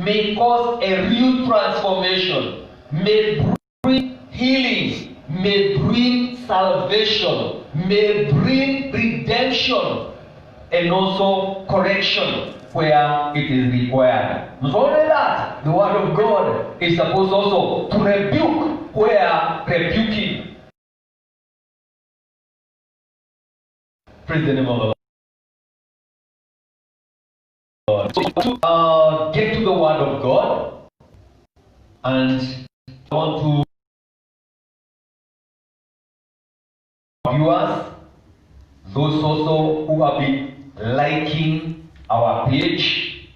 may cause a real transformation, may bring healing, may bring salvation, may bring redemption, and also correction where it is required. Not only that, the word of God is supposed also to rebuke where rebuking. Praise the name of the Lord. So, get to the word of God, and I want to viewers, those also who have been liking our page,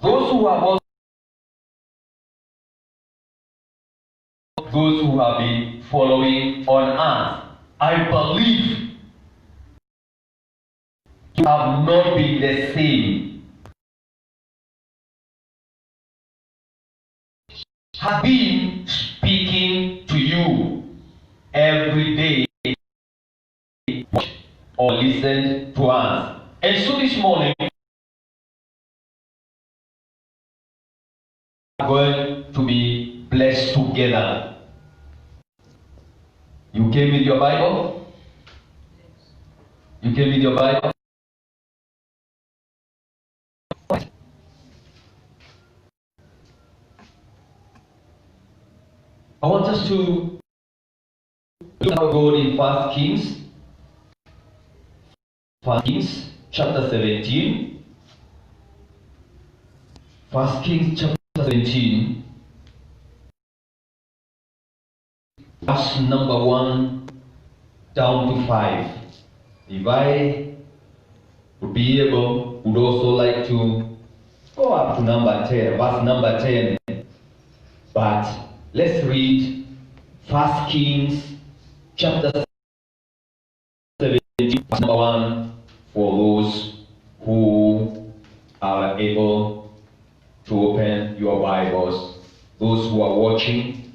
those who have also, those who have been following on us. I believe you have not been the same. Have been speaking to you every day or listen to us. And so this morning we are going to be blessed together. You came with your Bible? You came with your Bible? I want us to look at God in 1 Kings. 1 Kings chapter 17. 1 Kings chapter 17. Verse number 1 down to 5. If I would be able, would also like to go up to number 10, verse number 10. But let's read 1 Kings chapter 17, verse number 1 for those who are able to open your Bibles. Those who are watching,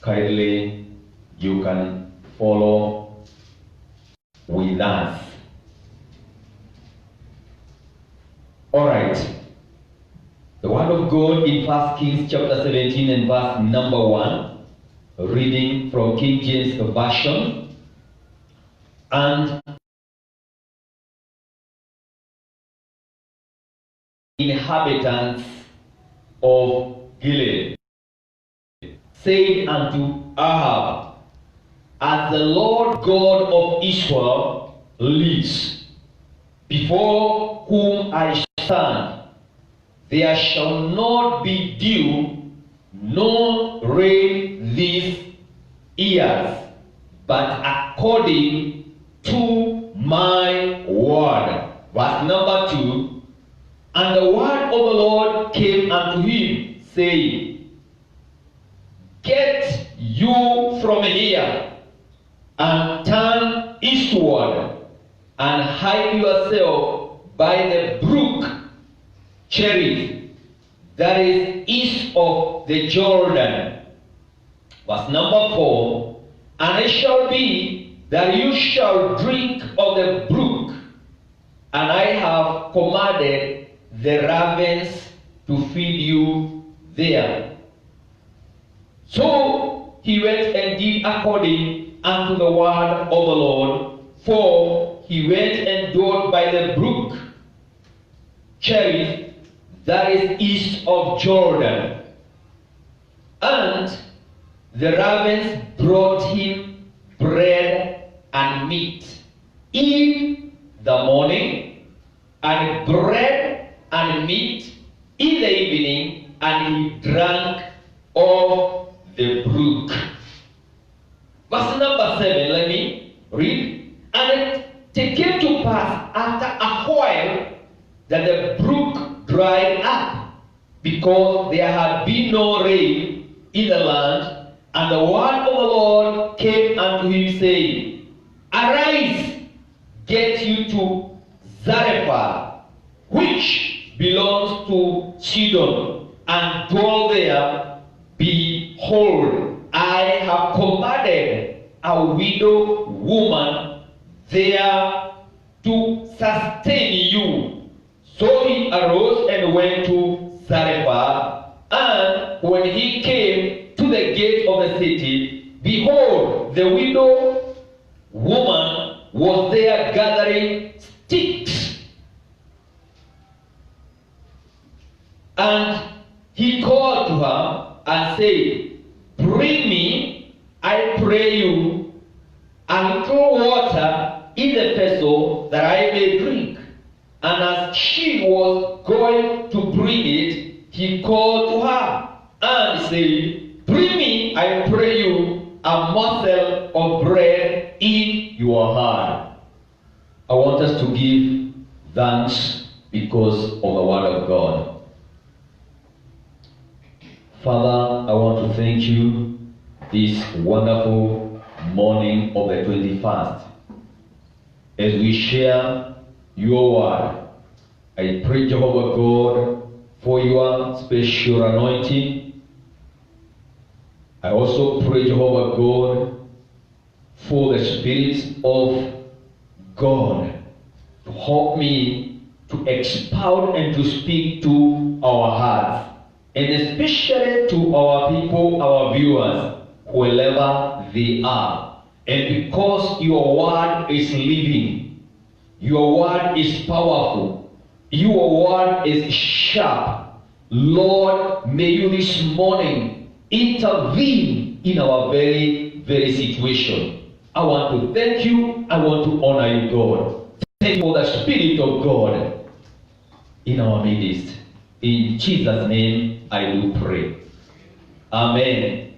kindly you can follow with us. All right. The word of God in 1 Kings chapter 17 and verse number 1, reading from King James Version. And inhabitants of Gilead said unto Ahab, as the Lord God of Israel lives, before whom I stand, there shall not be dew nor rain these years, but according to my word. Verse number 2, and the word of the Lord came unto him, saying, get you from here, and turn eastward, and hide yourself by the brook Cherith, that is east of the Jordan. Verse number 4, and it shall be that you shall drink of the brook, and I have commanded the ravens to feed you there. So he went and did according unto the word of the Lord, for he went and dwelt by the brook Cherith, that is east of Jordan. And the ravens brought him bread and meat in the morning, and bread and meat in the evening, and he drank of the brook. Verse number 7, let me read. And it came to pass after a while that the brook dried up, because there had been no rain in the land. And the word of the Lord came unto him, saying, arise, get you to Zarephath, which belongs to Sidon, and dwell there. Behold, I have commanded a widow woman there to sustain you. So he arose and went to Zarephath, and when he came to the gate of the city, behold, the widow woman was there gathering sticks. And he called to her and said, bring me, I pray you, a little water in the vessel that I may drink. And as she was going to bring it, he called to her and said, bring me, I pray you, a morsel of bread in your hand. I want us to give thanks because of the word of God. Father, I want to thank you this wonderful morning of the 21st. As we share your word, I pray, Jehovah God, for your special anointing. I also pray, Jehovah God, for the Spirit of God to help me to expound and to speak to our hearts, and especially to our people, our viewers, wherever they are. And because your word is living, your word is powerful, your word is sharp, Lord, may you this morning intervene in our very, very situation. I want to thank you. I want to honor you, God. Thank you for the Spirit of God in our midst. In Jesus' name, I do pray. Amen.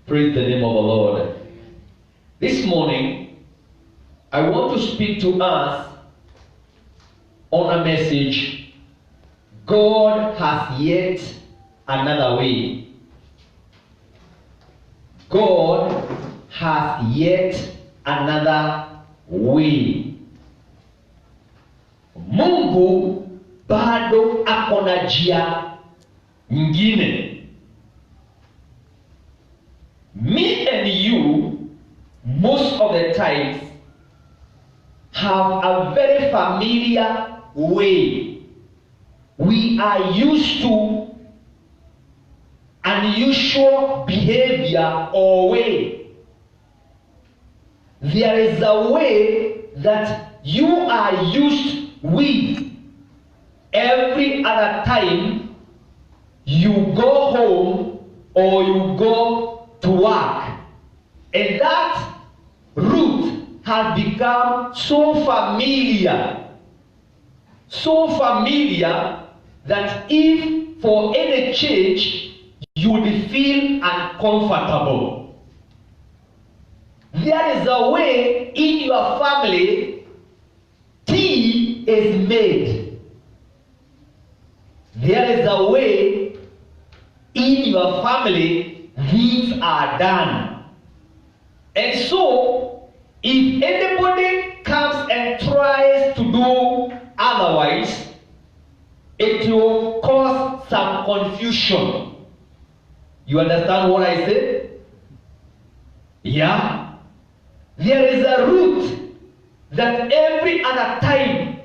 Praise the name of the Lord. This morning, I want to speak to us on a message. God has yet another way. God has yet another way. Mungu bado akona njia nyingine. Me and you, most of the times, have a very familiar way. We are used to unusual behavior or way. There is a way that you are used with. Every other time you go home or you go to work, and that route has become so familiar that if for any change you would feel uncomfortable. There is a way in your family tea is made. There is a way in your family things are done. And so, if anybody comes and tries to do otherwise, it will cause some confusion. You understand what I said? Yeah? There is a route that every other time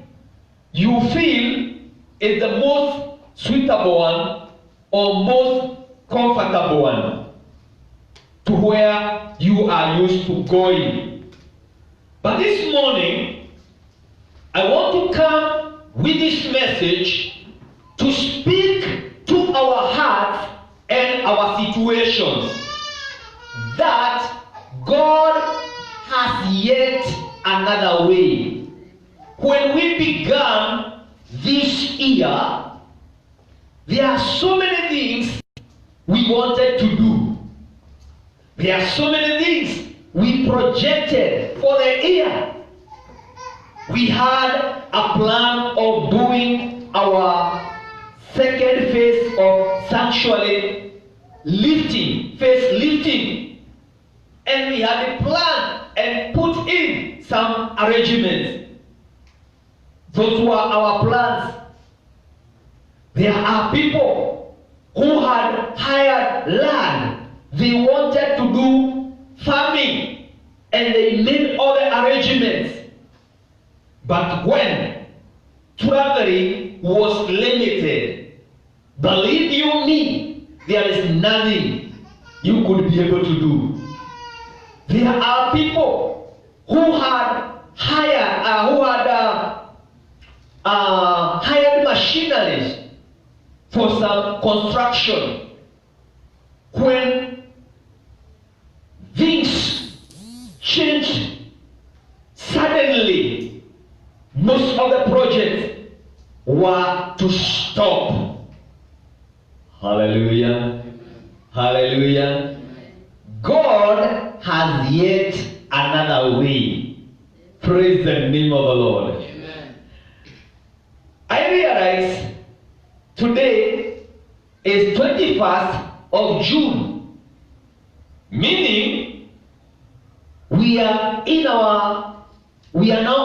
you feel is the most suitable one or most comfortable one to where you are used to going. But this morning, I want to come with this message to speak to our hearts and our situations that God has yet another way. When we began this year, there are so many things we wanted to do. There are so many things we projected for the year. We had a plan of doing our second phase of sanctuary lifting, face lifting. And we had a plan and put in some arrangements. Those were our plans. There are people who had hired land. They wanted to do farming and they made all the arrangements. But when traveling was limited. Believe you me, there is nothing you could be able to do. There are people who had hired machineries for some construction. When things changed suddenly, most of the projects were to stop. Hallelujah. Hallelujah. God has yet another way. Praise the name of the Lord. Amen. I realize today is 21st of June, meaning we are now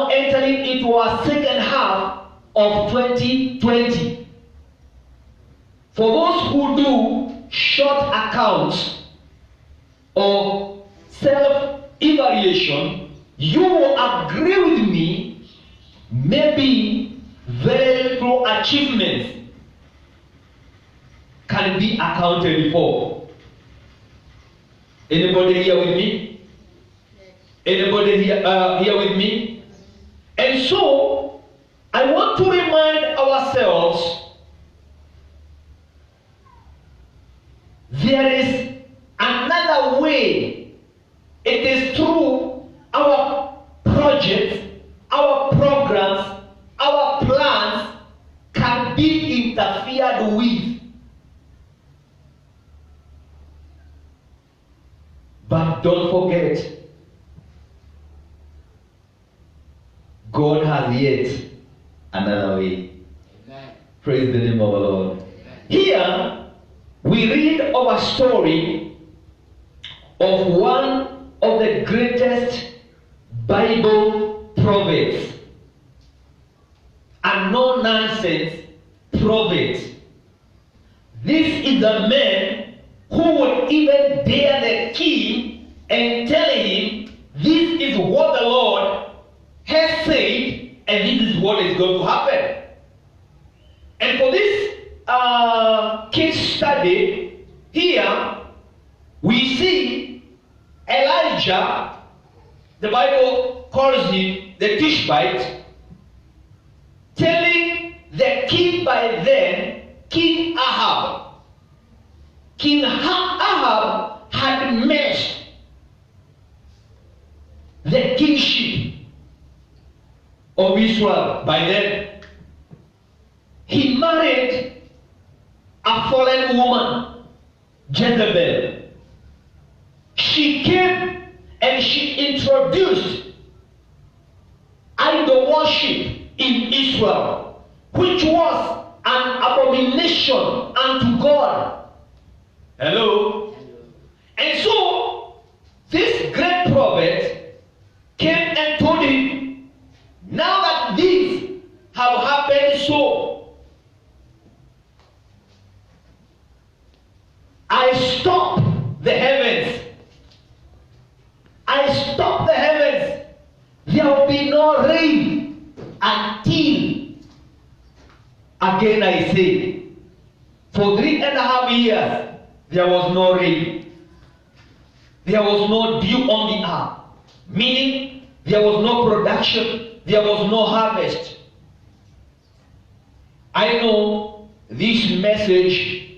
entering into our second half of 2020. For those who do short accounts or self-evaluation, you will agree with me, maybe very little achievements can be accounted for. Anybody here with me? Anybody here with me? And so, I want to remind ourselves there is another way. It is through our projects, our programs, our plans can be interfered with. But don't forget, God has yet another way. Amen. Praise the name of the Lord. Amen. Here, we read of a story of one of the greatest Bible prophets, a no-nonsense prophet. This is a man who would even dare the king and tell him, this is what the Lord has said, and this is what is going to happen. And for this case study here, we see Elijah, the Bible calls him the Tishbite, telling the king by then, King Ahab. King Ahab had messed the kingship of Israel by then. He married a fallen woman, Jezebel. She came and she introduced idol worship in Israel, which was an abomination unto God. Hello? And so, this great prophet came and told him, now that these have happened so, I stop the heavens. I stop the heavens. There will be no rain until, again I say, for 3.5 years, there was no rain. There was no dew on the earth. Meaning, there was no production. There was no harvest. I know this message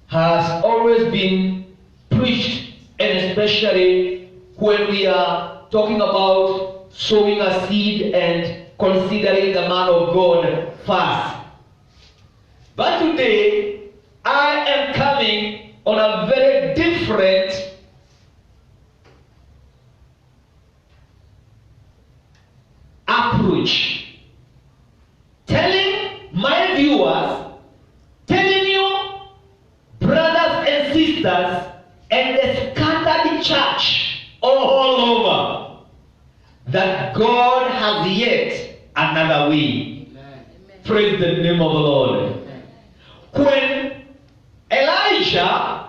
has always been preached, and especially when we are talking about sowing a seed and considering the man of God first. But today, I am coming on a very different approach, telling my viewers, telling you, brothers and sisters, and the scattered church all over, that God has yet another way. Amen. Praise the name of the Lord. Amen. When Elijah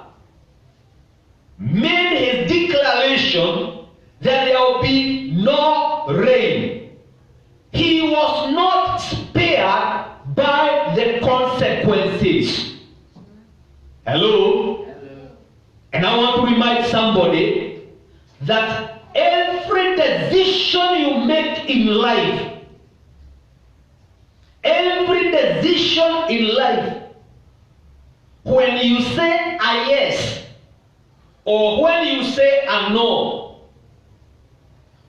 made his declaration that there will be no rain, he was not spared case. Hello? And I want to remind somebody that every decision you make in life, when you say a yes or when you say a no,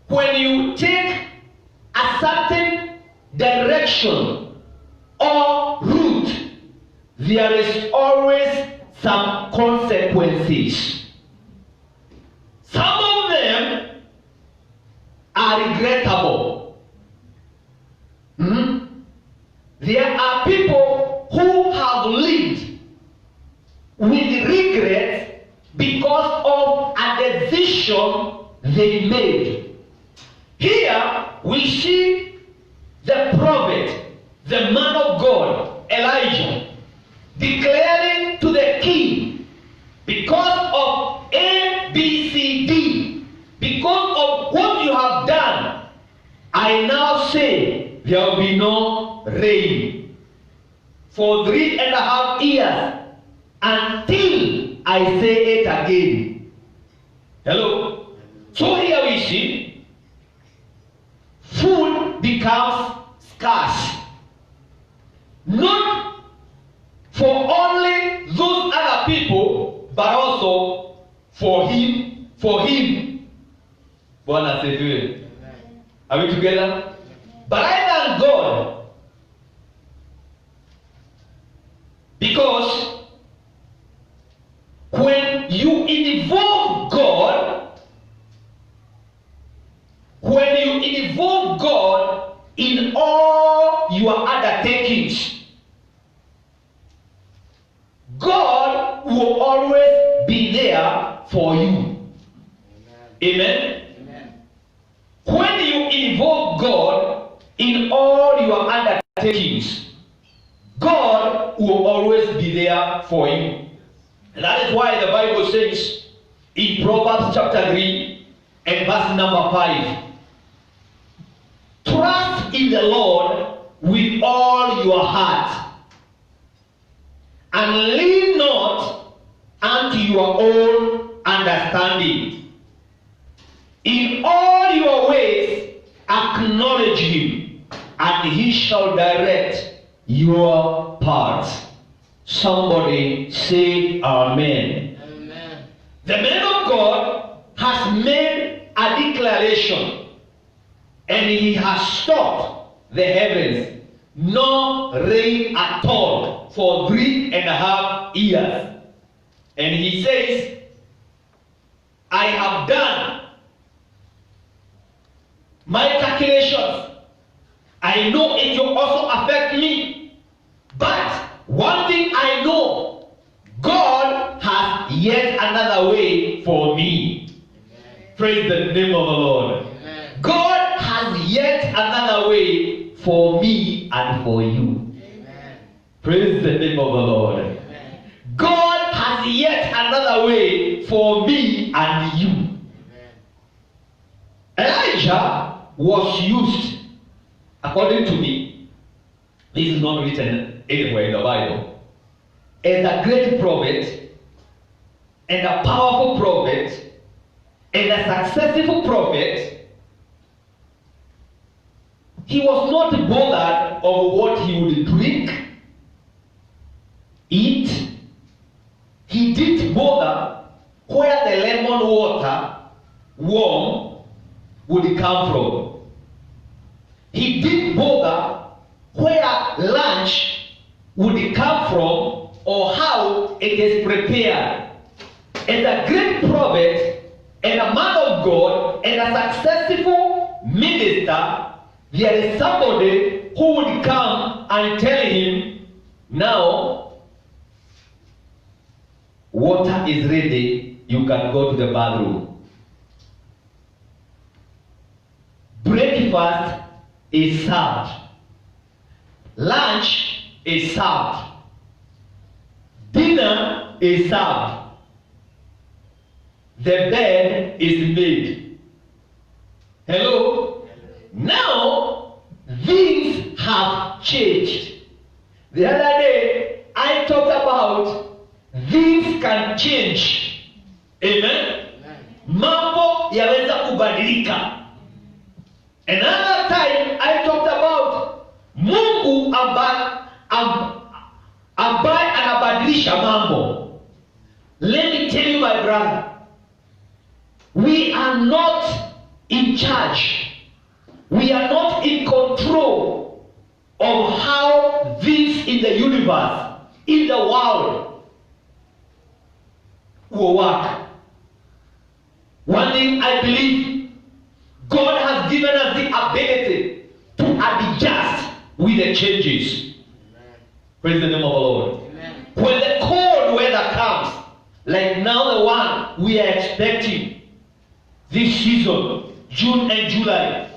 when you take a certain direction or route, there is always some consequences. Some of them are regrettable. There are people who have lived with regret because of a decision they made. Here we see the prophet, the man of God, Elijah, declaring to the king, because of A, B, C, D, because of what you have done, I now say there will be no rain for 3.5 years until I say it again. Hello? So here we see food becomes scarce. Not for only those other people, but also for him. Bwana asifiwe. Are we together? But I thank God because when you involve God in all your undertakings, God will always be there for you. Amen. Amen. When you involve God in all your undertakings, God will always be there for you. And that is why the Bible says in Proverbs chapter 3 and verse number 5, trust in the Lord with all your heart, and lean not unto your own understanding. In all your ways acknowledge him, and he shall direct your paths. Somebody say amen. Amen. The man of God has made a declaration, and he has stopped the heavens. No rain at all for 3.5 years. And he says, I have done my calculations. I know it will also affect me. But one thing I know, God has yet another way for me. Amen. Praise the name of the Lord. Amen. God has yet another way for me and for you. Amen. Praise the name of the Lord. Amen. God has yet another way for me and you. Amen. Elijah was used, according to me, this is not written anywhere in the Bible, as a great prophet and a powerful prophet and a successful prophet. He was not bothered of what he would drink, eat. He didn't bother where the lemon water, warm, would come from. He didn't bother where lunch would come from or how it is prepared. As a great prophet and a man of God and a successful minister, there is somebody who would come and tell him, now water is ready, you can go to the bathroom. Breakfast is served. Lunch is served. Dinner is served. The bed is made. Hello? Now, things have changed. The other day, I talked about, things can change. Amen. Mambo yaweza kubadilika. Another time I talked about Mungu ambaye anabadilisha mambo. Let me tell you, my brother, we are not in charge. We are not in control of how this in the universe, in the world, will work. One thing I believe, God has given us the ability to adjust with the changes. Amen. Praise the name of the Lord. Amen. When the cold weather comes, like now the one we are expecting this season, June and July,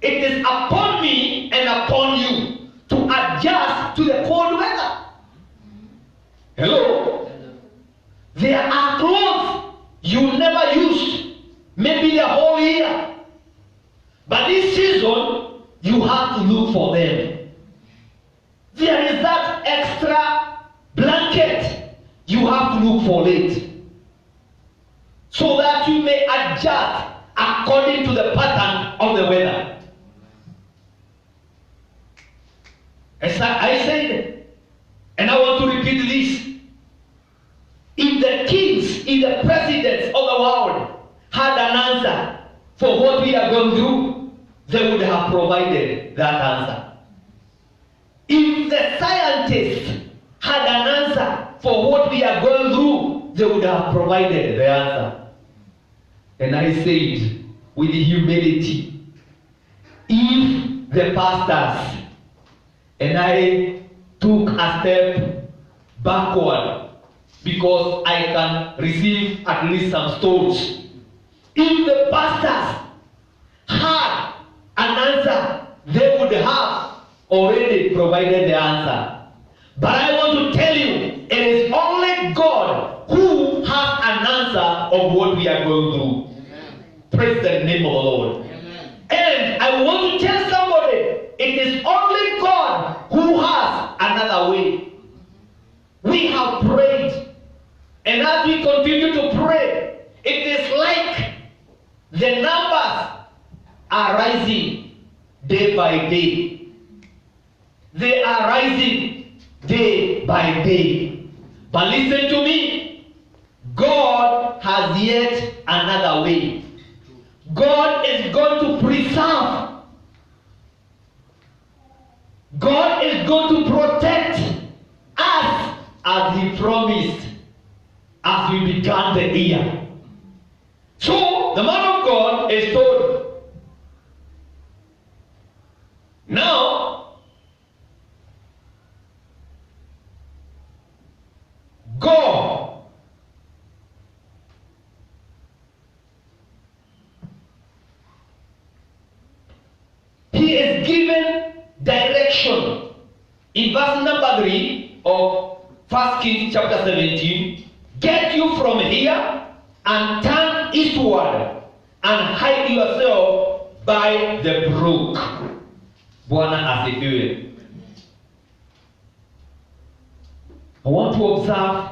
it is upon me and upon you to adjust to the cold weather. Hello? There are clothes you never used, maybe the whole year. But this season, you have to look for them. There is that extra blanket. You have to look for it. So that you may adjust according to the pattern of the weather. As I said, and I want to repeat this. If the kings, if the presidents of the world had an answer for what we are going through, they would have provided that answer. If the scientists had an answer for what we are going through, they would have provided the answer. And I said, with humility, if the pastors, and I took a step backward, because I can receive at least some stones. If the pastors had an answer, they would have already provided the answer. But I want to tell you, it is only God who has an answer of what we are going through. Amen. Praise the name of the Lord. Amen. And I want to tell somebody, it is only God who has another way. We have prayed. And as we continue to pray, it is like the numbers are rising day by day. They are rising day by day. But listen to me. God has yet another way. God is going to preserve. God is going to protect us as He promised as we began the year. So the man of God is told, now go. He is given direction in verse number 3 of 1 Kings chapter 17. Get you from here and turn eastward and hide yourself by the brook. Bwana asifiwe. I want to observe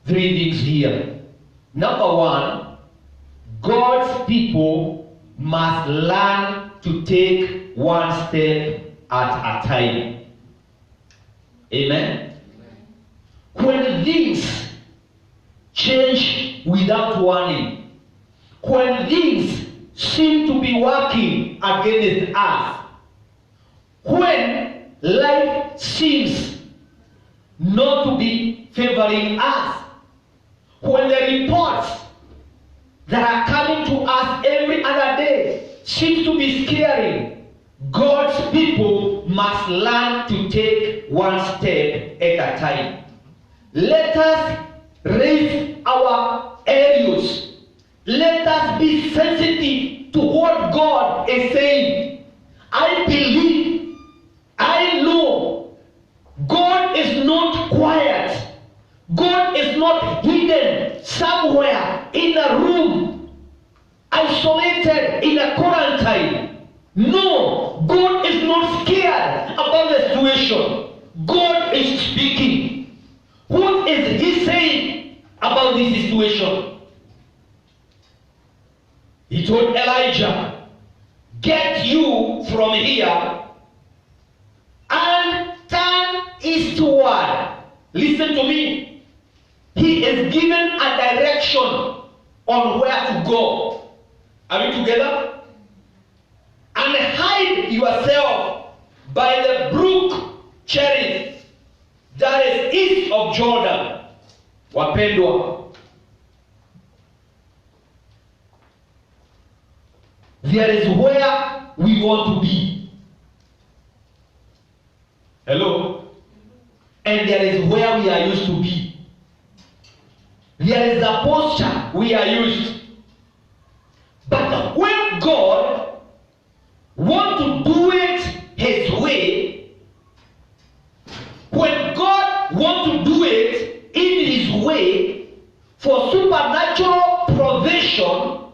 3 things here. Number 1, God's people must learn to take one step at a time. Amen. When things change without warning, when things seem to be working against us, when life seems not to be favoring us, when the reports that are coming to us every other day seem to be scary, God's people must learn to take one step at a time. Let us raise our areas. Let us be sensitive to what God is saying. I believe, I know, God is not quiet. God is not hidden somewhere in a room, isolated in a quarantine. No, God is not scared about the situation. God is speaking. handle this situation. He told Elijah, get you from here and turn eastward. Listen to me. He is given a direction on where to go. Are we together? And hide yourself by the brook Cherith that is east of Jordan. Wapendwa, there is where we want to be. Hello? And there is where we are used to be. There is a posture we are used. But when God wants to do it His way, when God wants to do it in His way for supernatural provision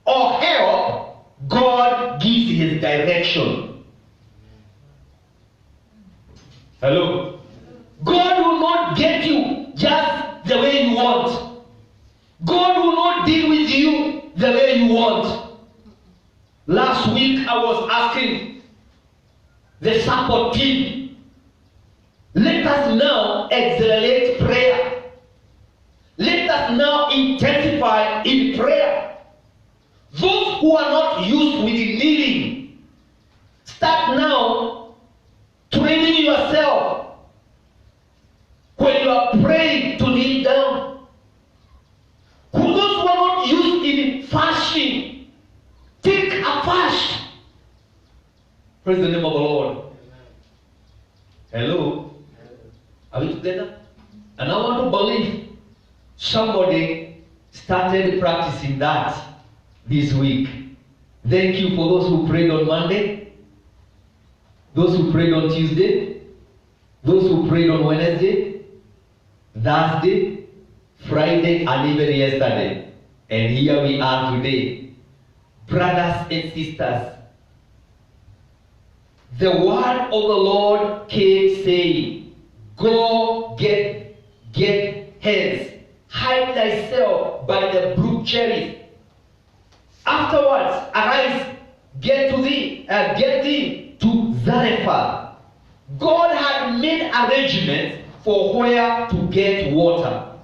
or help, God gives His direction. Hello? God will not get you just the way you want. God will not deal with you the way you want. Last week I was asking the support team, let us now accelerate prayer. Let us now intensify in prayer. Those who are not used with kneeling, start now training yourself. When you are praying, to kneel down. For those who are not used in fasting, take a fast. Praise the name of the Lord. Hello? Are we together? And I want to believe somebody started practicing that this week. Thank you for those who prayed on Monday, those who prayed on Tuesday, those who prayed on Wednesday, Thursday, Friday, and even yesterday. And here we are today. Brothers and sisters, the word of the Lord came saying, go get hence, hide thyself by the brook Cherith. Afterwards, arise, get thee to Zarephath. God had made arrangements for where to get water.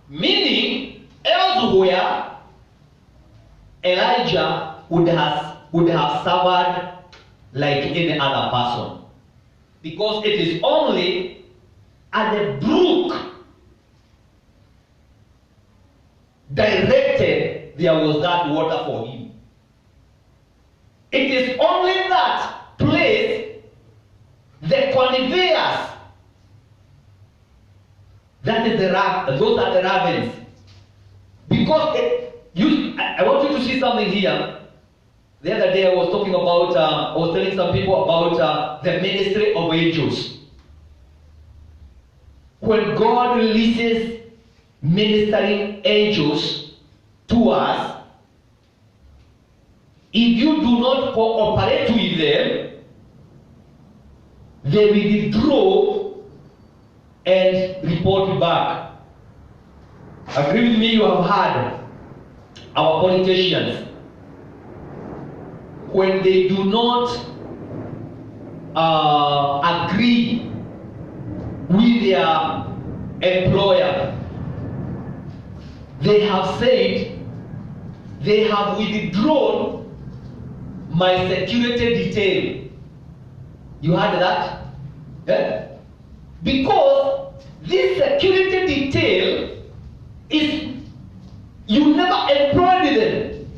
Meaning, elsewhere, Elijah would have suffered like any other person. Because it is only at the brook directed there was that water for him. It is only that place, the conveyors, that is those are the ravens. Because I want you to see something here. The other day I was talking about, I was telling some people about the ministry of angels. When God releases ministering angels to us, if you do not cooperate with them, they will withdraw and report back. Agree with me, you have heard our politicians, when they do not agree with their employer, they have said they have withdrawn my security detail. You heard that? Yeah? Because this security detail is, you never employed them.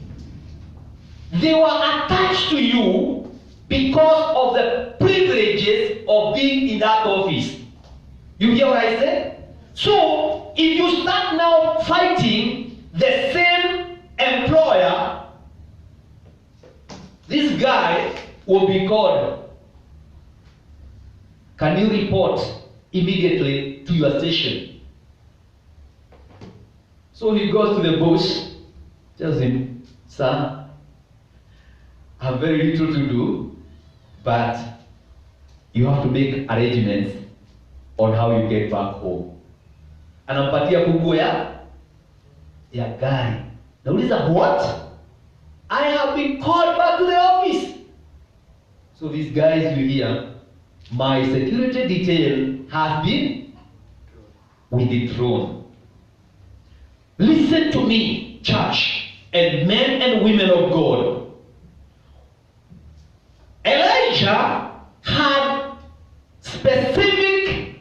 They were attached to you because of the privileges of being in that office. You hear what I said? So, if you start now fighting the same employer, this guy will be called. Can you report immediately to your station? So he goes to the boss, tells him, sir, I have very little to do, but you have to make arrangements on how you get back home. Anampatia funguo ya ya gari. Nauliza, what? I have been called back to the office. So these guys you hear, my security detail has been withdrawn. Listen to me, church, and men and women of God. Elijah had specific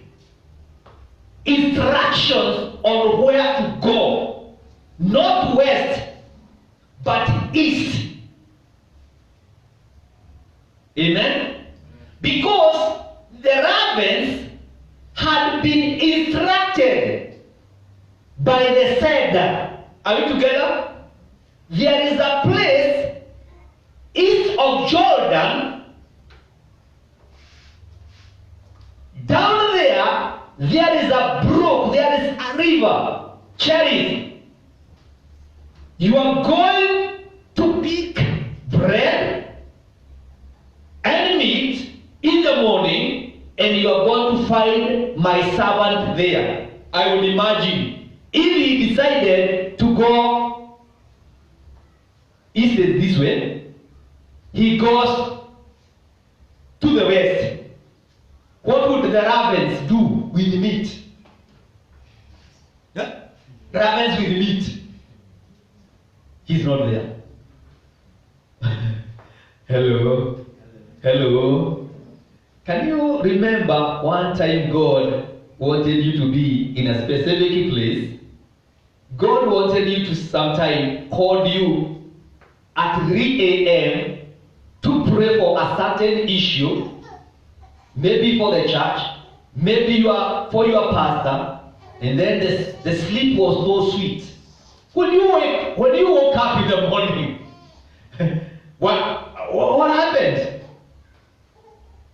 instructions on where to go. Not west, but east. Amen? Because the ravens had been instructed by the sender. Are we together? There is a place east of Jordan. Down there is a brook, there is a river, Cherith. You are going to pick bread and meat in the morning, and you are going to find my servant there. I would imagine if he decided to go east this way, he goes to the west. What would the ravens do with meat? Yeah? Ravens with meat. He's not there. Hello? Hello? Can you remember one time God wanted you to be in a specific place? God wanted you to sometime call you at 3 a.m. to pray for a certain issue, maybe for the church, maybe for your pastor, and then the sleep was so sweet. When you woke up in the morning, what happened?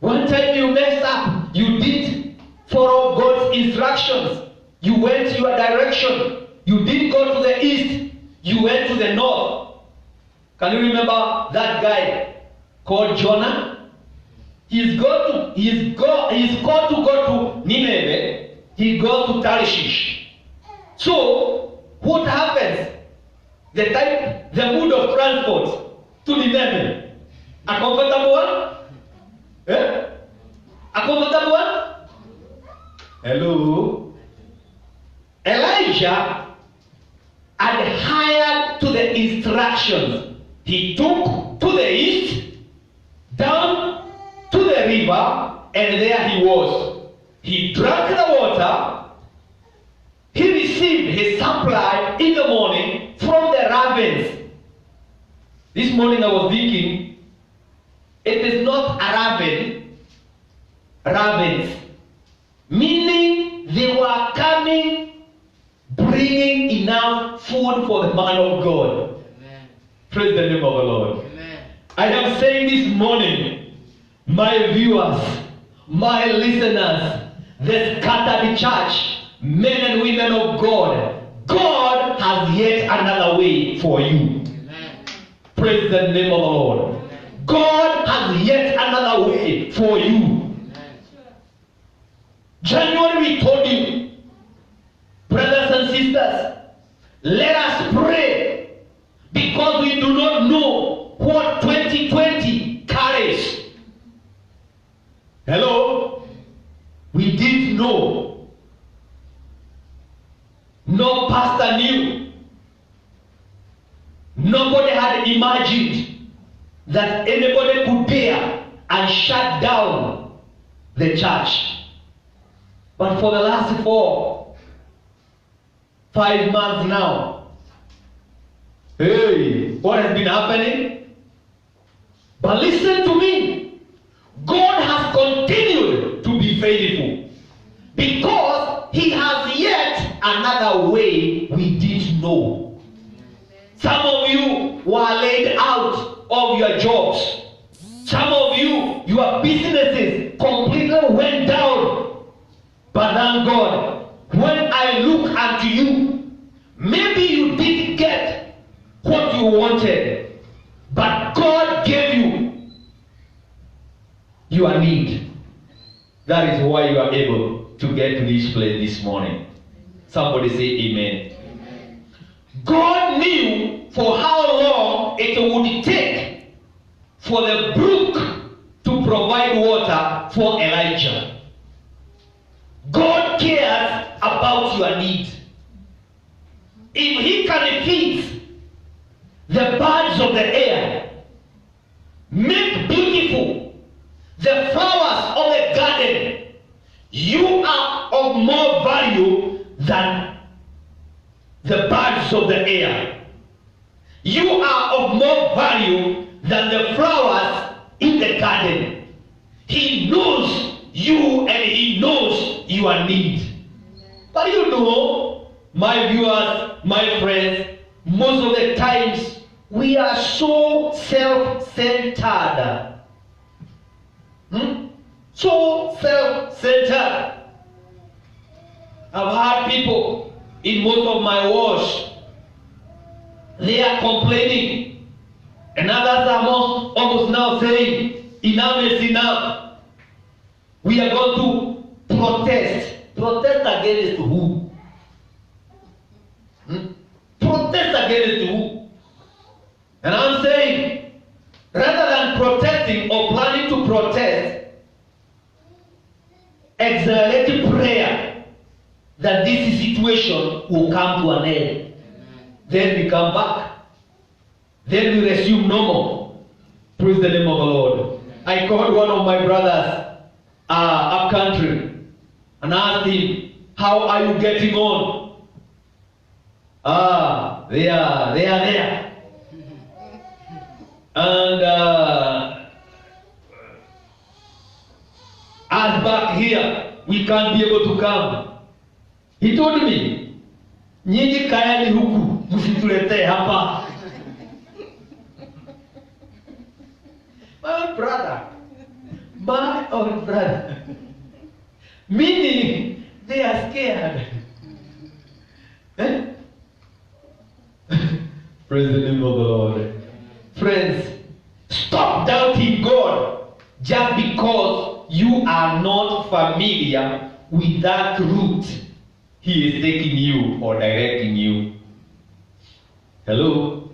One time you messed up. You didn't follow God's instructions. You went your direction. You didn't go to the east. You went to the north. Can you remember that guy called Jonah? He's called to go to Nineveh. He goes to Tarshish. So what happens? The mode of transport to Nineveh. A comfortable one? Eh? A comfortable one? Hello? Elijah had hired to the instructions. He took to the east, down to the river, and there he was. He drank the water. He received his supply in the morning from the ravens. This morning I was thinking, it is not a raven, ravens. Meaning they were coming, bringing enough food for the man of God. Amen. Praise the name of the Lord. Amen. I am saying this morning, my viewers, my listeners, the scattered church, men and women of God, God has yet another way for you. Amen. Praise the name of the Lord. Amen. God has yet another way for you. Amen. January we told you, brothers and sisters, let us pray, because we do not know what 2020 carries. Hello? We didn't know. No pastor knew. Nobody had imagined that anybody could dare and shut down the church. But for the last 5 months now, hey, what has been happening? But listen to me. God has continued to be faithful, because he has yet another way we didn't know. Some of you were laid out of your jobs. Some of you, your businesses completely went down. But thank God, when I look at you, maybe you didn't get what you wanted, but God gave you your need. That is why you are able to get to this place this morning. Somebody say amen. Amen. God knew for how long it would take for the brook to provide water for Elijah. God cares about your needs. If he can feed the birds of the air, make beautiful the flowers of the garden, you are of more value than the birds of the air. You are of more value than the flowers in the garden. He knows you and he knows your need. But you know, my viewers, my friends, most of the times we are so self-centered. So self-centered. I've had people in most of my wars, they are complaining, and others are almost now saying, enough is enough. We are going to protest. Protest against who? Protest against who? And I'm saying, rather than protesting or planning to protest, accelerate prayer that this situation will come to an end. Then we come back. Then we resume normal. Praise the name of the Lord. I called one of my brothers up country and asked him, how are you getting on? They are there. And us back here, we can't be able to come. He told me, nyinyi kayani huku, msituletee hapa. My own brother. Meaning, they are scared. Praise the name of the Lord. Friends, stop doubting God just because you are not familiar with that route He is taking you or directing you. Hello?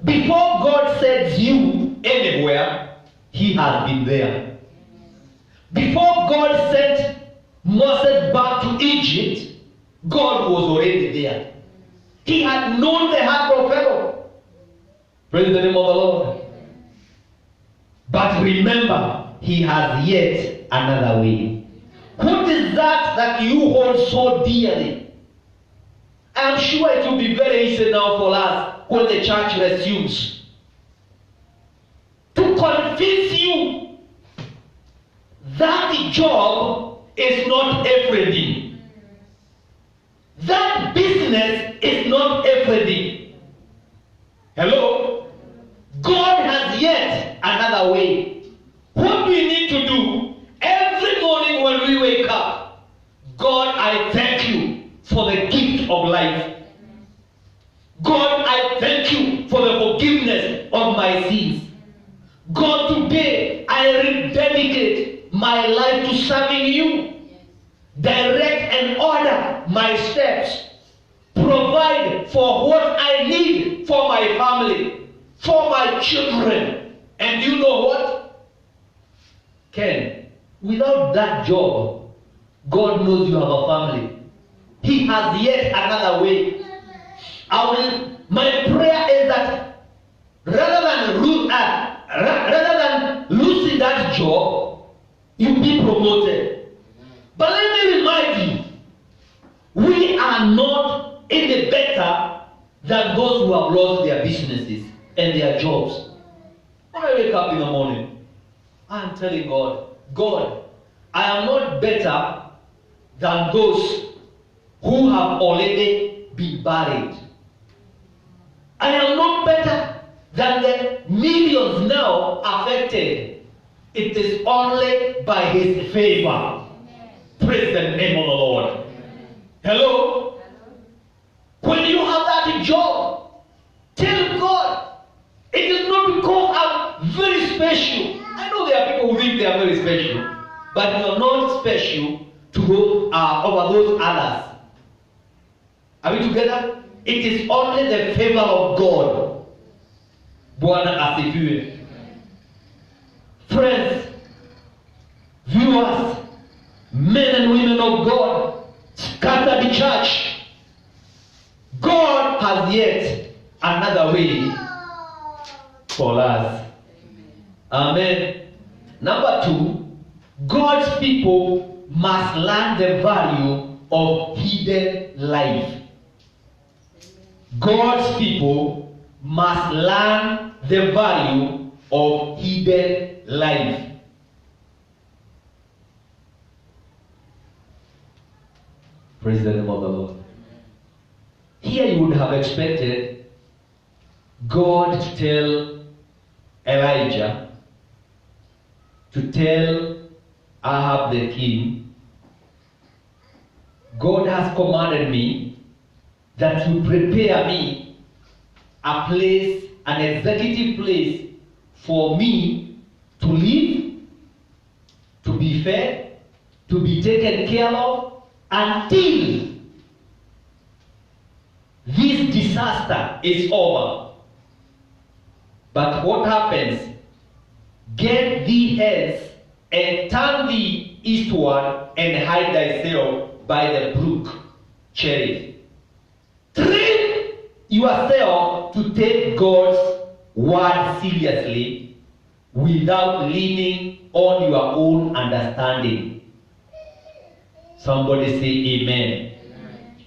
Before God sends you anywhere, He has been there. Before God sent Moses back to Egypt, God was already there. He had known the heart of Pharaoh. Praise the name of the Lord. But remember, He has yet another way. What is that you hold so dearly? I am sure it will be very easy now for us when the church resumes to convince you that the job is not everything. That business is not everything. Hello? God has yet another way. What we need to do every morning when we wake up, God, I thank you for the gift of life. God, I thank you for the forgiveness of my sins. God, today I rededicate my life to serving you. Direct and order my steps. Provide for what I need for my family, for my children. And you know what? Ken, without that job, God knows you have a family. He has yet another way. My prayer is that rather than losing that job, you be promoted. But let me remind you, we are not any better than those who have lost their businesses and their jobs. When I wake up in the morning, I am telling God, God, I am not better than those who have already been buried. I am not better than the millions now affected. It is only by His favor. Praise the name of the Lord. Hello? When you have that job, tell God, it is not because I'm very special. I know there are people who think they are very special, but you are not special to go over those others. Are we together? It is only the favor of God. Bwana asifiwe. Friends, viewers, men and women of God, scattered church, God has yet another way for us. Amen. Number 2, God's people must learn the value of hidden life. God's people must learn the value of hidden life. Praise the name of the Lord. Here you would have expected God to tell Elijah, to tell Ahab the king, God has commanded me that you prepare me a place, an executive place for me to live, to be fed, to be taken care of, until this disaster is over. But what happens? Get thee hence, and turn thee eastward, and hide thyself by the brook Cherith. Train yourself to take God's word seriously without leaning on your own understanding. Somebody say amen.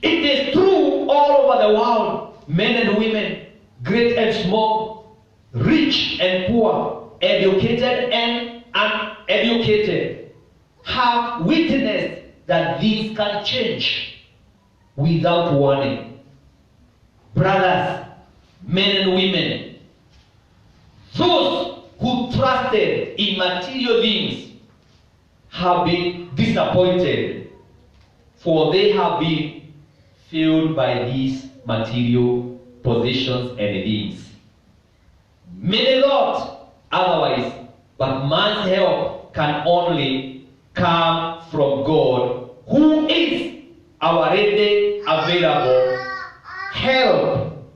It is true all over the world. Men and women, great and small, rich and poor, educated and uneducated, have witnessed that these can change without warning. Brothers, men and women, those who trusted in material things have been disappointed, for they have been filled by these material possessions and things. Many thought otherwise, but man's help can only come from God, who is our ready available help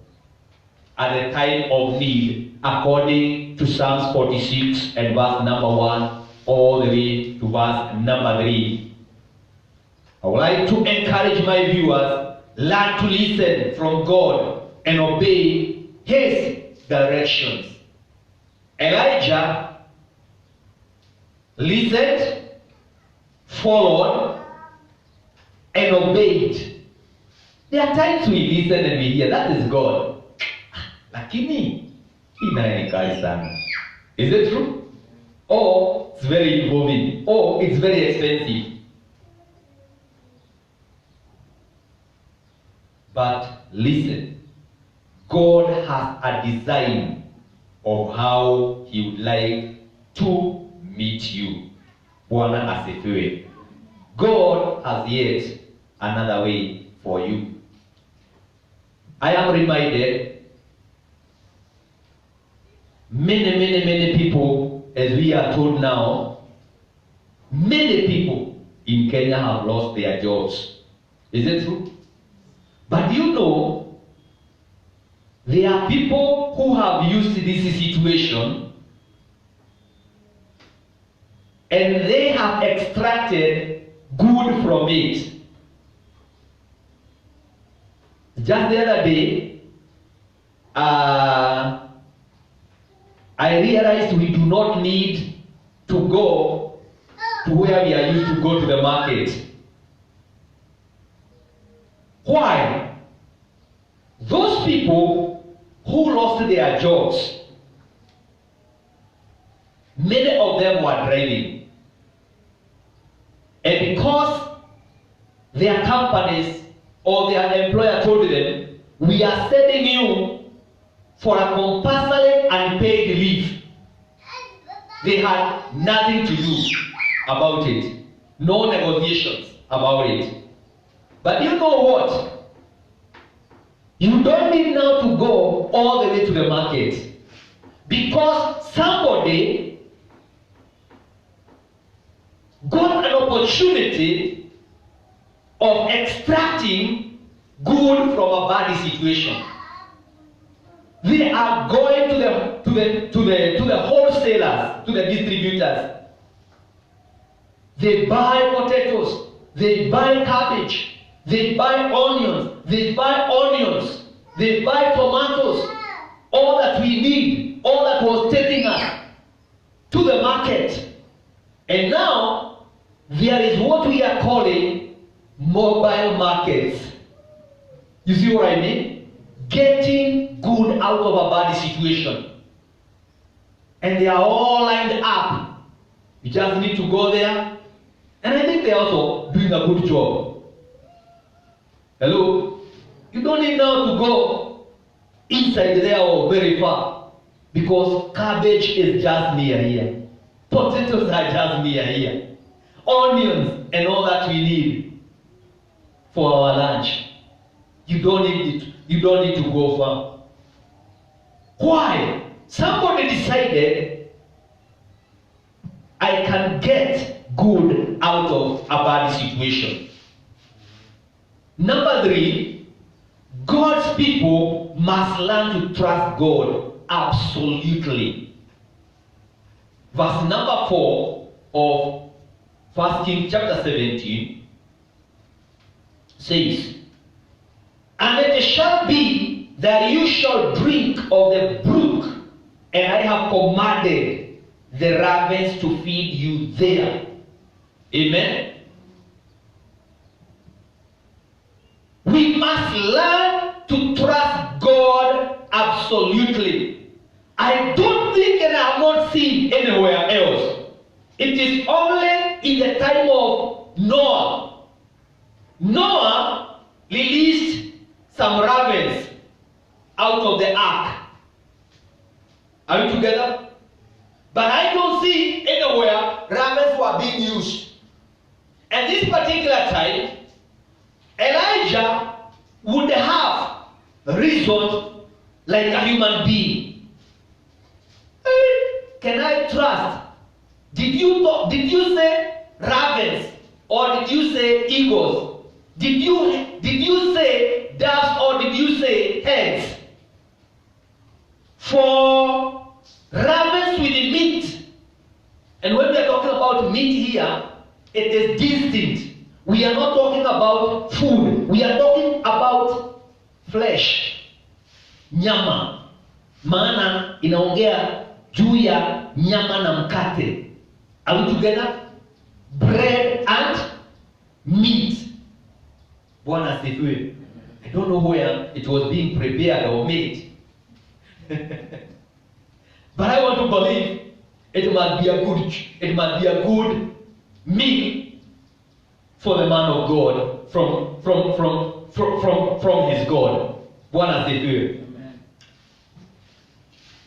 at the time of need, according to Psalms 46 and verse number 1 all the way to verse number 3. I would like to encourage my viewers, learn to listen from God and obey His directions. Elijah listened, followed, and obeyed. There are times we listen and we hear, that is God. Lakini, inaenikali sana. Is it true? Or it's very involving. Or it's very expensive. But listen, God has a design of how He would like to meet you. Bwana asifiwe. God has yet another way for you. I am reminded, many people, as we are told now, many people in Kenya have lost their jobs. Is it true? But you know, there are people who have used this situation and they have extracted good from it. Just the other day, I realized we do not need to go to where we are used to go to the market. Why? Those people who lost their jobs, many of them were driving. And because their companies or their employer told them, we are sending you for a compulsory unpaid leave, they had nothing to do about it. No negotiations about it. But you know what? You don't need now to go all the way to the market, because somebody got an opportunity of extracting good from a bad situation. They are going to the wholesalers, to the distributors. They buy potatoes, they buy cabbage, they buy onions, they buy tomatoes, all that we need, all that was taking us to the market. And now there is what we are calling mobile markets. You see what I mean? Getting good out of a bad situation. And they are all lined up. You just need to go there. And I think they are also doing a good job. Hello? You don't need now to go inside there or very far. Because cabbage is just near here. Potatoes are just near here. Onions and all that we need for our lunch. You don't need it. You don't need to go far. Why? Somebody decided I can get good out of a bad situation. Number 3, God's people must learn to trust God absolutely. Verse number 4 of 1 Kings chapter 17 says, "And it shall be that you shall drink of the brook, and I have commanded the ravens to feed you there." Amen. We must learn to trust God absolutely. I don't think, and I have not seen anywhere else. It is only in the time of Noah. Noah released some ravens out of the ark. Are we together? But I don't see anywhere ravens were being used. And this particular time, Elijah would have reasoned like a human being. Can I trust? Did you say ravens or did you say eagles? Did you say doves or did you say hens? For ravens with the meat, and when we are talking about meat here, it is distinct. We are not talking about food. We are talking about flesh. Nyama. Maana inaongea juu ya nyama na mkate. Are we together? Bread and meat. Bwana asifiwe. I don't know where it was being prepared or made. But I want to believe it must be a good meal for the man of God from his God. Bwana asifiwe.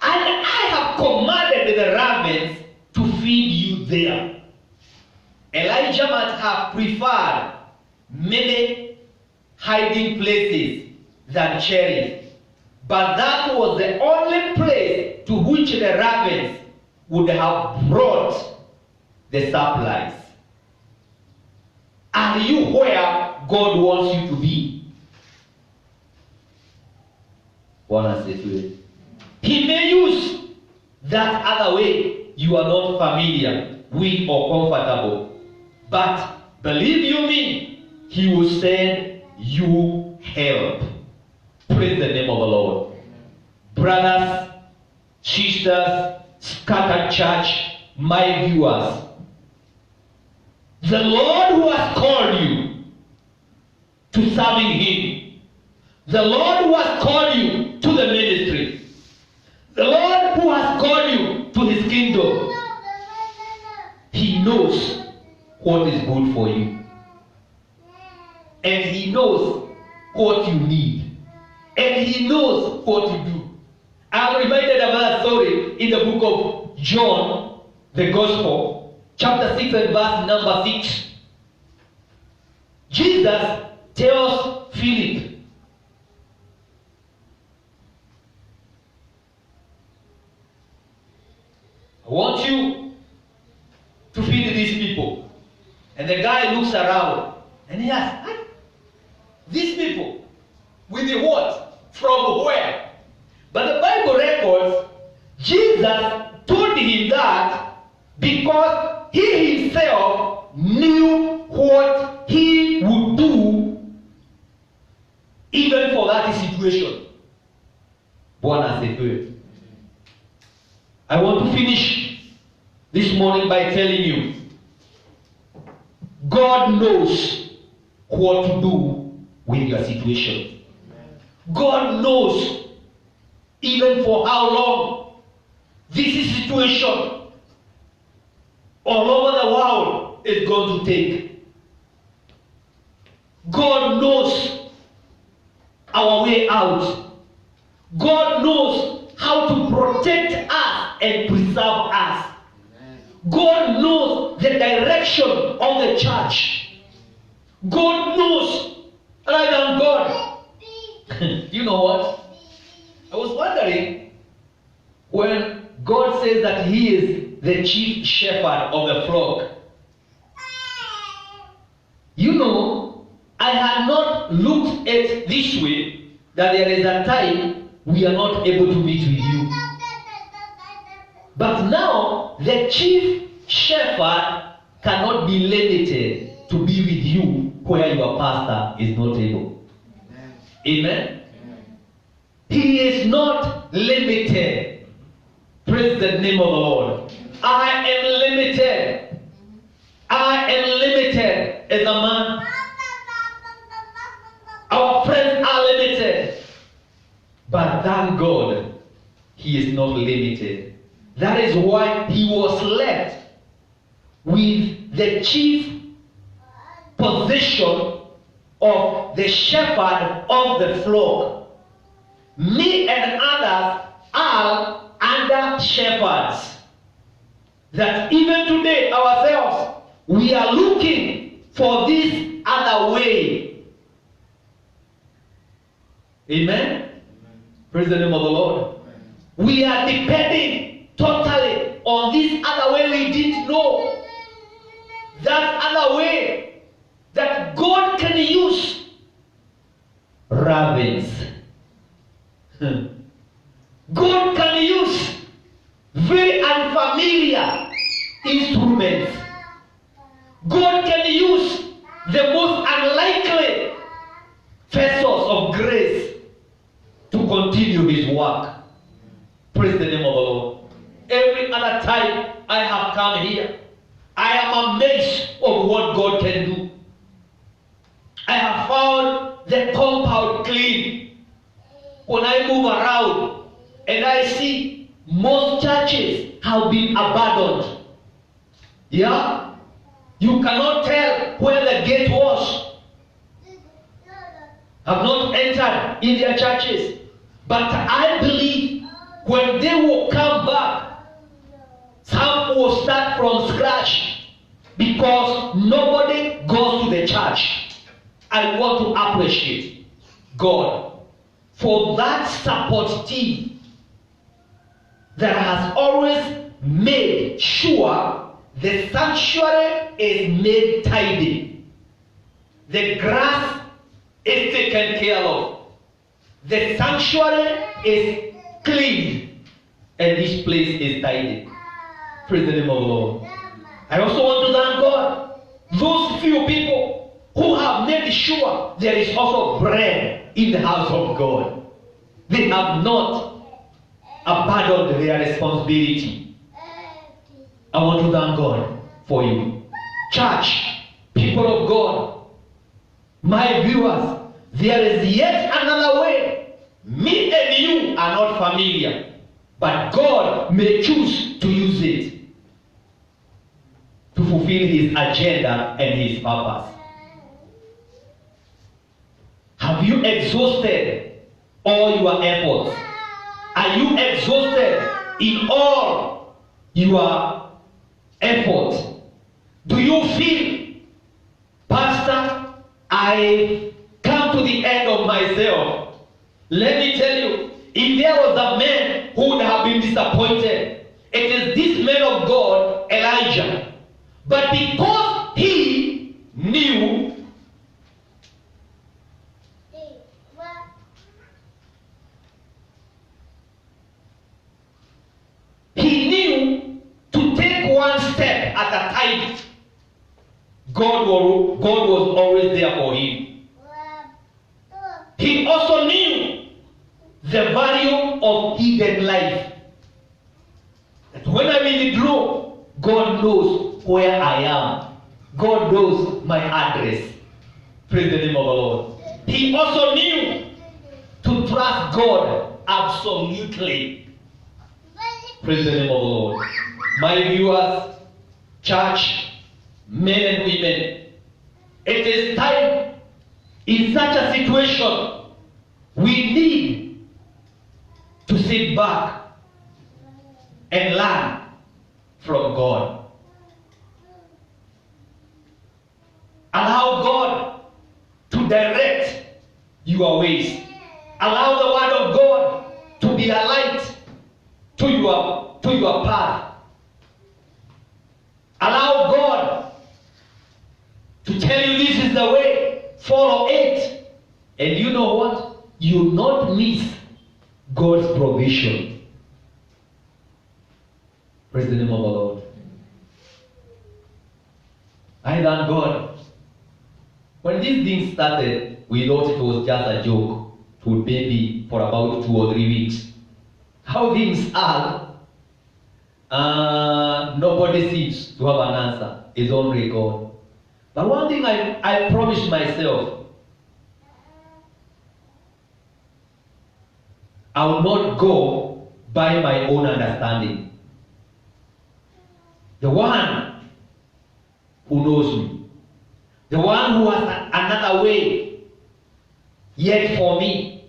And I have commanded the ravens to feed you there. Elijah might have preferred many hiding places than cherries, but that was the only place to which the ravens would have brought the supplies. Are you where God wants you to be? Bwana asifiwe. He may use that other way you are not familiar with or comfortable. But believe you me, He will send you help. Praise the name of the Lord. Brothers, sisters, scattered church, my viewers, the Lord who has called you to serving Him, the Lord who has called you to the ministry, the Lord who has called you to His kingdom, He knows what is good for you. And He knows what you need. And He knows what to do. I'm reminded of that story in the book of John, the Gospel, chapter 6 and verse number 6. Jesus tells Philip, I want you to feed these people. And the guy looks around and he asks, these people, with what? From where? But the Bible records Jesus told him that because he himself knew what he would do even for that situation. Bwana asifiwe. I want to finish this morning by telling you, God knows what to do with your situation. God knows even for how long this situation all over the world is going to take. God knows our way out. God knows how to protect us and preserve us. God knows the direction of the church. God knows rather than God. You know what? I was wondering, when God says that he is the chief shepherd of the flock, you know, I had not looked at this way, that there is a time we are not able to meet with you. But now, the chief shepherd cannot be limited to be with you where your pastor is not able. Amen? He is not limited. Praise the name of the Lord. I am limited. I am limited as a man. Our friends are limited. But thank God, he is not limited. That is why he was left with the chief position of the shepherd of the flock. Me and others are under shepherds. That even today ourselves, we are looking for this other way. Amen? Praise the name of the Lord. We are depending totally on this other way we didn't know. That other way that God can use. Ravens. God can use very unfamiliar instruments. God can use the most unlikely vessels of grace to continue his work. Praise the name of the Lord. Every other time I have come here, I am amazed of what God can do. I have found the compound clean. When I move around and I see most churches have been abandoned. Yeah? You cannot tell where the gate was. Have not entered in their churches. But I believe when they will come back, some will start from scratch because nobody goes to the church. I want to appreciate God for that support team that has always made sure the sanctuary is made tidy. The grass is taken care of. The sanctuary is clean. And this place is tidy. Praise the name of the Lord. I also want to thank God. Those few people who have made sure there is also bread in the house of God. They have not abandoned their responsibility. I want to thank God for you. Church, people of God, my viewers, there is yet another way. Me and you are not familiar, but God may choose to use it to fulfill his agenda and his purpose. Have you exhausted all your efforts? Are you exhausted in all your efforts? Do you feel, Pastor, I come to the end of myself? Let me tell you, if there was a man who would have been disappointed, it is this man of God, Elijah. But because he knew God was always there for him. He also knew the value of hidden life. That when I withdraw, God knows where I am. God knows my address. Praise the name of the Lord. He also knew to trust God absolutely. Praise the name of the Lord. My viewers, church, men and women, it is time in such a situation we need to sit back and learn from God. Allow God to direct your ways. Allow the word of God to be a light to your path. Allow God to tell you this is the way, follow it. And you know what? You will not miss God's provision. Praise the name of the Lord. I thank God. When this thing started, we thought it was just a joke to baby for about 2 or 3 weeks. How things are, nobody seems to have an answer. It's on record. But one thing I promised myself, I will not go by my own understanding. The one who knows me, the one who has another way yet for me,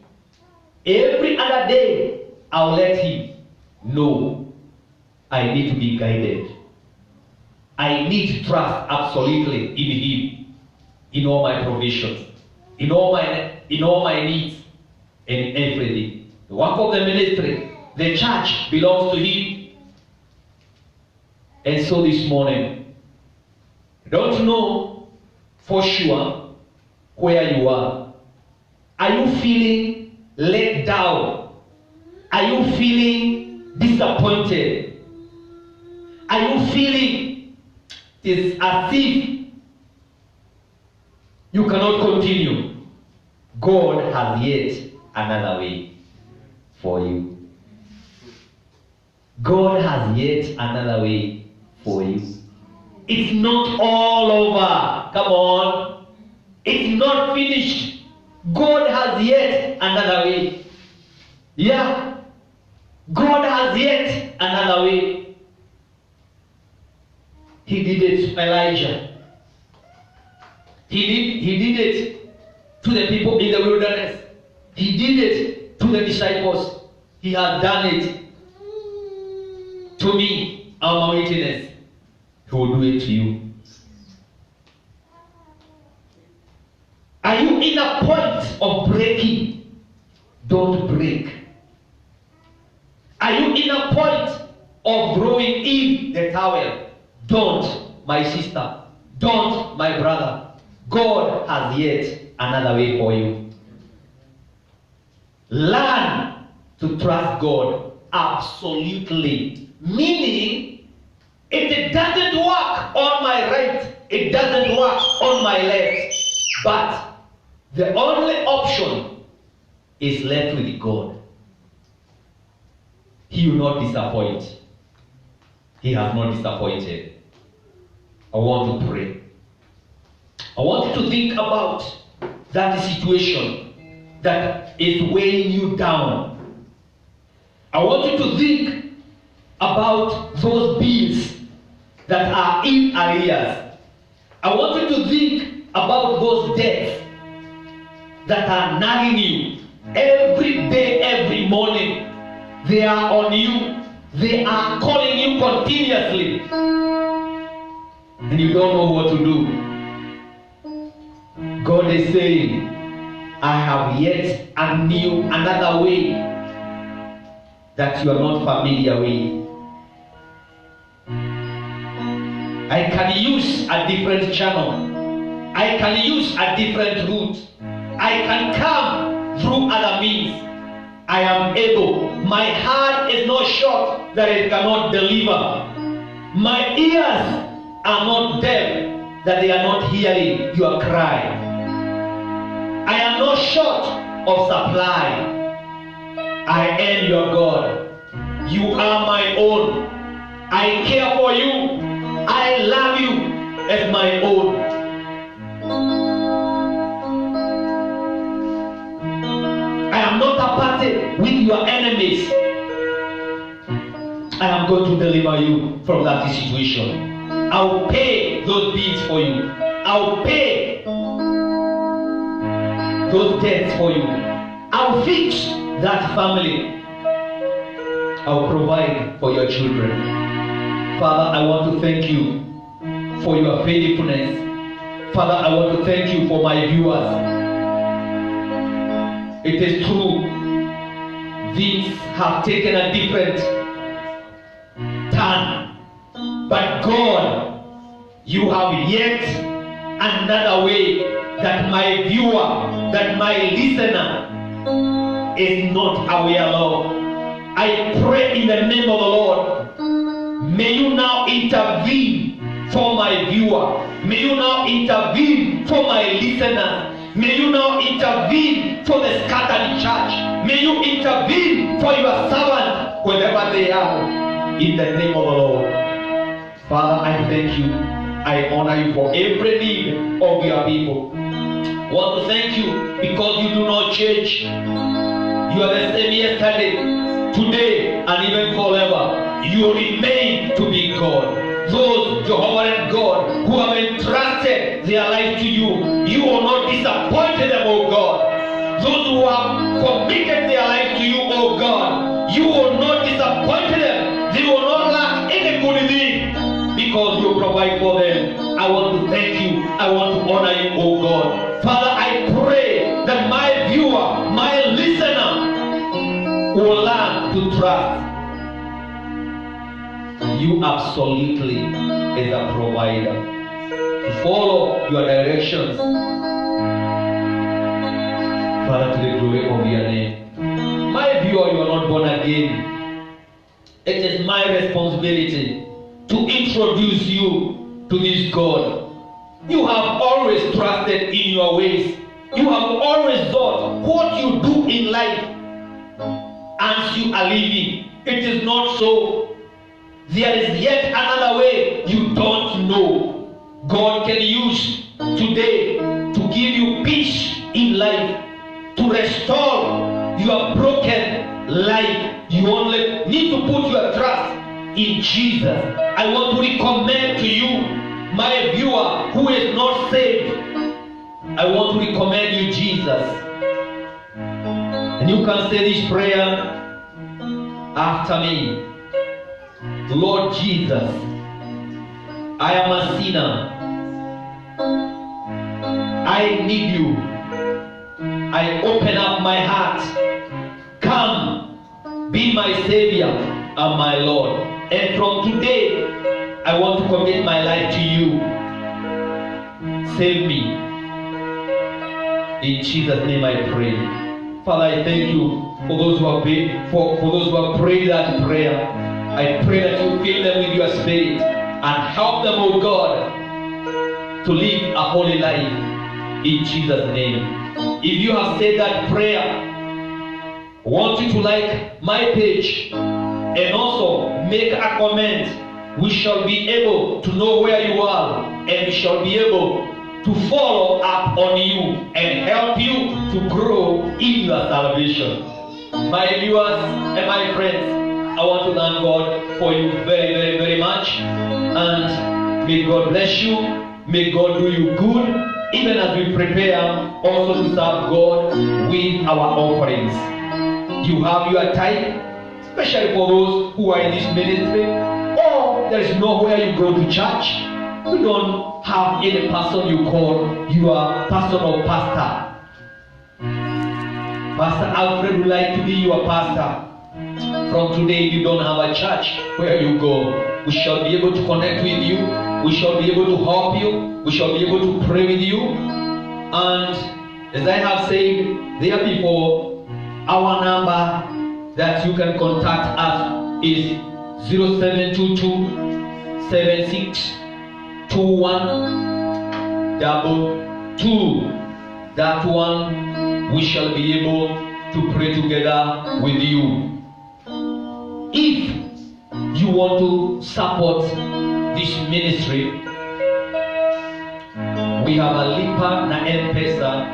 every other day I'll let him know I need to be guided. I need to trust absolutely in him, in all my provisions, in all my needs, and everything. The work of the ministry, the church belongs to him. And so this morning, I don't know for sure where you are. Are you feeling let down? Are you feeling disappointed? Are you feeling it is as if you cannot continue? God has yet another way for you. God has yet another way for you. It's not all over. Come on. It's not finished. God has yet another way. Yeah. God has yet another way. He did it to Elijah. He did it to the people in the wilderness. He did it to the disciples. He has done it to me, our witness. He will do it to you. Are you in a point of breaking? Don't break. Are you in a point of throwing in the towel? Don't, my sister. Don't, my brother. God has yet another way for you. Learn to trust God absolutely. Meaning, if it doesn't work on my right, it doesn't work on my left. But the only option is left with God. He will not disappoint. He has not disappointed. I want to pray. I want you to think about that situation that is weighing you down. I want you to think about those bills that are in arrears. I want you to think about those debts that are nagging you every day, every morning. They are on you. They are calling you continuously. And you don't know what to do. God is saying, I have yet another way that you are not familiar with. I can use a different channel. I can use a different route. I can come through other means. I am able. My heart is not short that it cannot deliver. My ears are not deaf that they are not hearing your cry. I am not short of supply. I am your God. You are my own. I care for you. I love you as my own. I am not a party with your enemies. I am going to deliver you from that situation. I will pay those bills for you. I will pay those debts for you. I will fix that family. I will provide for your children. Father, I want to thank you for your faithfulness. Father, I want to thank you for my viewers. It is true, things have taken a different turn. But God, you have yet another way that my viewer, that my listener is not aware of. I pray in the name of the Lord, may you now intervene for my viewer. May you now intervene for my listener. May you now intervene for the scattered church. May you intervene for your servant, wherever they are, in the name of the Lord. Father, I thank you. I honor you for every need of your people. I want to thank you because you do not change. You are the same yesterday, today, and even forever. You remain to be God. Those, Jehovah God, who have entrusted their life to you, you will not disappoint them, O God. Those who have committed their life to you, O God, you will not disappoint them. They will not lack any good thing because you provide for them. I want to thank you. I want to honor you, O God. Father, I pray that my viewer, my listener will learn to trust you absolutely as a provider, to follow your directions, Father, to the glory of your name. My viewer, you are not born again. It is my responsibility to introduce you to this God. You have always trusted in your ways. You have always thought what you do in life as you are living. It is not so. There is yet another way you don't know. God can use today to give you peace in life, to restore your broken life. You only need to put your trust in Jesus. I want to recommend to you, my viewer who is not saved, I want to recommend you Jesus. And you can say this prayer after me. Lord Jesus, I am a sinner. I need you. I open up my heart. Come, be my Savior and my Lord. And from today, I want to commit my life to you. Save me. In Jesus' name I pray. Father, I thank you for those who have prayed, for those who have prayed that prayer. I pray that you fill them with your spirit and help them, oh God, to live a holy life in Jesus' name. If you have said that prayer, I want you to like my page and also make a comment. We shall be able to know where you are, and we shall be able to follow up on you and help you to grow in your salvation. My viewers and my friends, I want to thank God for you very, very, very much. And may God bless you. May God do you good, even as we prepare also to serve God with our offerings. You have your time, especially for those who are in this ministry, or there is nowhere you go to church. You don't have any person you call your personal pastor. Pastor Alfred would like to be your pastor. From today, you don't have a church where you go. We shall be able to connect with you. We shall be able to help you. We shall be able to pray with you. And as I have said there before, our number that you can contact us is 0722 7621 double to that one, we shall be able to pray together with you. If you want to support this ministry, we have a lipa na M-Pesa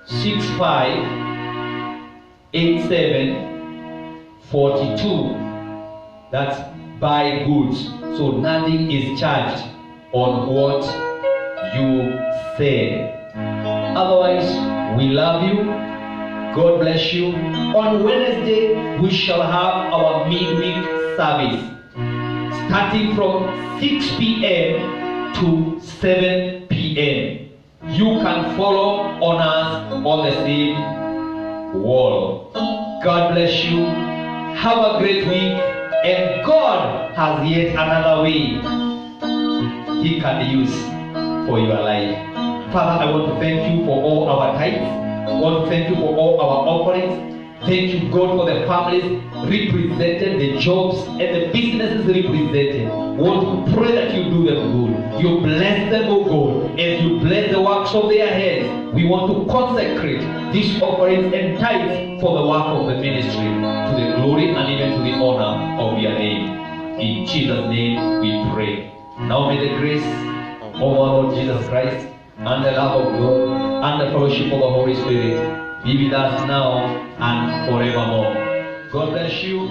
658742. That's buy goods. So nothing is charged on what you say. Otherwise, we love you. God bless you. On Wednesday, we shall have our midweek service starting from 6 p.m. to 7 p.m. You can follow on us on the same wall. God bless you. Have a great week. And God has yet another way He can use for your life. Father, I want to thank you for all our tithes. I want to thank you for all our offerings. Thank you, God, for the families represented, the jobs and the businesses represented. I want to pray that you do them good. You bless them, oh God, as you bless the works of their hands. We want to consecrate these offerings and tithes for the work of the ministry, to the glory and even to the honor of your name. In Jesus' name we pray. Now may the grace of our Lord Jesus Christ and the love of God and the fellowship of the Holy Spirit be with us now and forevermore. God bless you.